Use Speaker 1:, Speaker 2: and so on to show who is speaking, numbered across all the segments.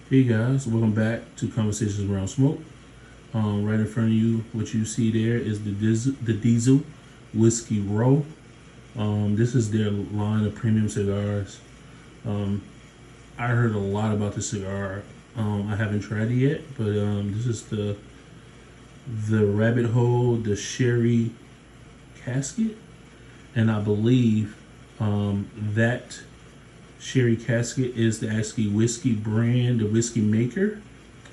Speaker 1: Hey guys, welcome back to Conversations Around Smoke. Right in front of you, what you see there is the Diesel Whiskey Row. This is their line of premium cigars. Um, I heard a lot about this cigar. I haven't tried it yet, but this is the Rabbit Hole, the Sherry Casket, and I believe that Sherry Casket is the actually whiskey brand, the whiskey maker.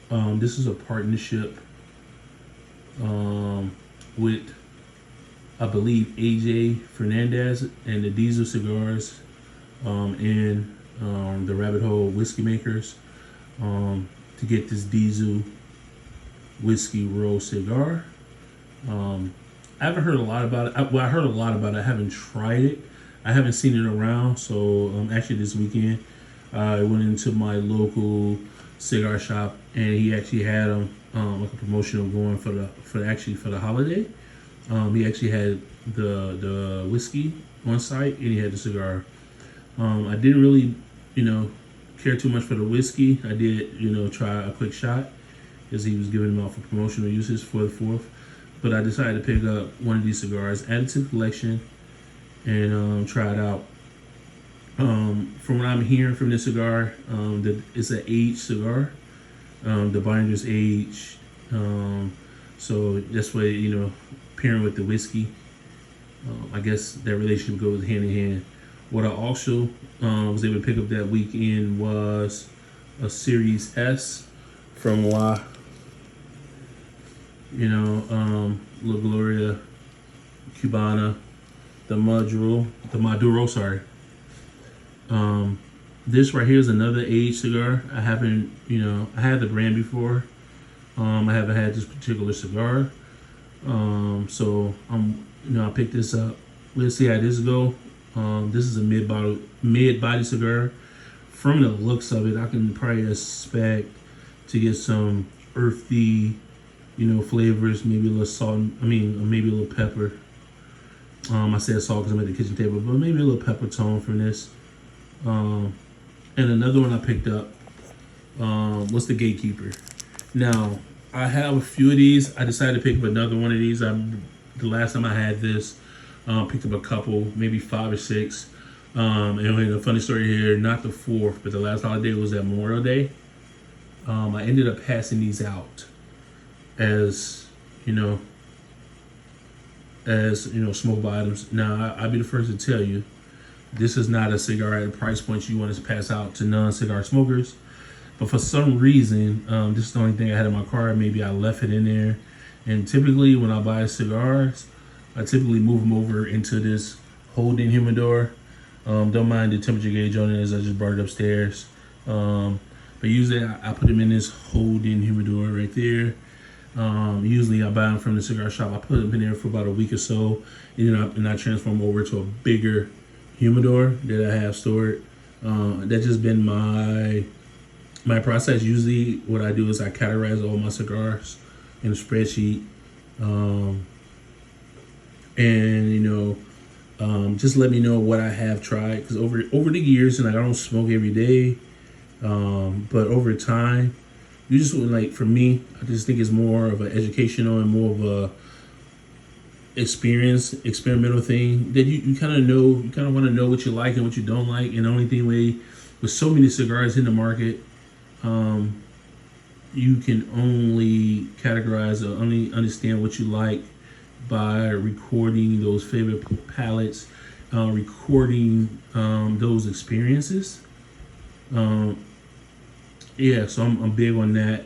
Speaker 1: This is a partnership with, I believe, AJ Fernandez and the Diesel Cigars and the Rabbit Hole Whiskey Makers to get this Diesel Whiskey Roll cigar. I haven't heard a lot about it. I heard a lot about it. I haven't tried it. I haven't seen it around. So actually this weekend, I went into my local cigar shop and he actually had like a promotional going for the holiday. He actually had the whiskey on site and he had the cigar. I didn't really, care too much for the whiskey. I did, try a quick shot because he was giving them out for promotional uses for the 4th. But I decided to pick up one of these cigars, add it to the collection, and try it out. From what I'm hearing from this cigar, that it's an aged cigar. The binder's aged, so that's why pairing with the whiskey, I guess that relationship goes hand in hand. What I also was able to pick up that weekend was a Series S from La Gloria Cubana, the Maduro, sorry. This right here is another aged cigar. I haven't, I had the brand before. I haven't had this particular cigar. So I picked this up. Let's see how this go. This is a mid-body cigar. From the looks of it, I can probably expect to get some earthy, flavors, maybe a little salt. Maybe a little pepper. I said salt because I'm at the kitchen table, but maybe a little pepper tone from this. And another one I picked up was the Gatekeeper. Now, I have a few of these. I decided to pick up another one of these. The last time I had this, picked up a couple, maybe 5 or 6. And a funny story here, not the 4th, but the last holiday was at Memorial Day. I ended up passing these out as, smokable items. Now, I'll be the first to tell you, this is not a cigar at a price point you want to pass out to non-cigar smokers. But for some reason, this is the only thing I had in my car. Maybe I left it in there. And typically when I buy cigars, I typically move them over into this hold-in humidor. Don't mind the temperature gauge on it as I just brought it upstairs. But usually I put them in this hold-in humidor right there. Usually I buy them from the cigar shop. I put them in there for about a week or so. And I transform them over to a bigger humidor that I have stored. That's just been my process. Usually what I do is I categorize all my cigars in a spreadsheet, and just let me know what I have tried, because over the years, and I don't smoke every day, but over time, you just for me, I just think it's more of an educational and more of a experimental thing that you kind of want to know what you like and what you don't like. And the only thing with so many cigars in the market, you can only categorize or only understand what you like by recording those favorite palettes, recording those experiences. So I'm big on that.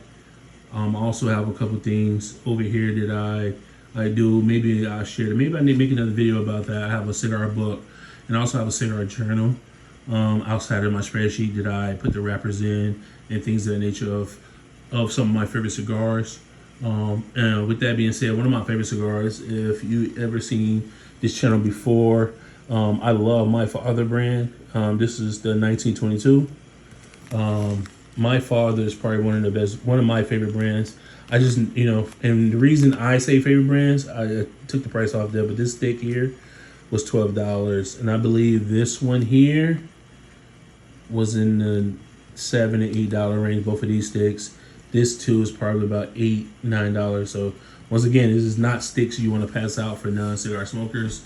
Speaker 1: I also have a couple things over here that I do. Maybe I'll share it. Maybe I need to make another video about that. I have a cigar book and I also have a cigar journal outside of my spreadsheet that I put the wrappers in and things of the nature of some of my favorite cigars. And with that being said, one of my favorite cigars, if you ever seen this channel before, I love My Father brand. This is the 1922. My Father is probably one of my favorite brands. I just, and the reason I say favorite brands, I took the price off there, but this stick here was $12. And I believe this one here was in the $7 to $8 range. Both of these sticks. This too is probably about $8-9. So once again, this is not sticks you want to pass out for non-cigar smokers.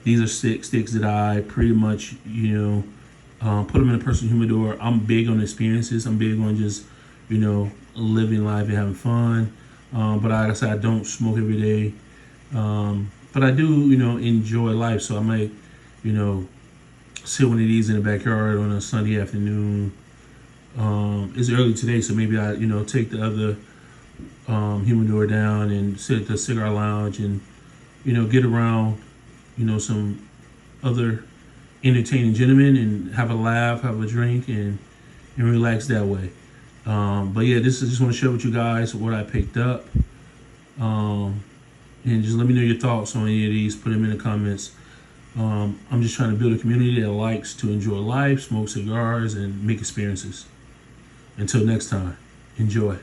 Speaker 1: These are sticks that I pretty much, put them in a personal humidor. I'm big on experiences. I'm big on just, living life and having fun. But like I said, I don't smoke every day. But I do, enjoy life. So I might, sit one of these in the backyard on a Sunday afternoon. It's early today, so maybe I, take the other humidor down and sit at the cigar lounge and, get around, some other entertaining gentlemen and have a laugh, have a drink, and relax that way. But yeah, I just want to share with you guys what I picked up. And just let me know your thoughts on any of these. Put them in the comments. I'm just trying to build a community that likes to enjoy life, smoke cigars, and make experiences. Until next time, enjoy.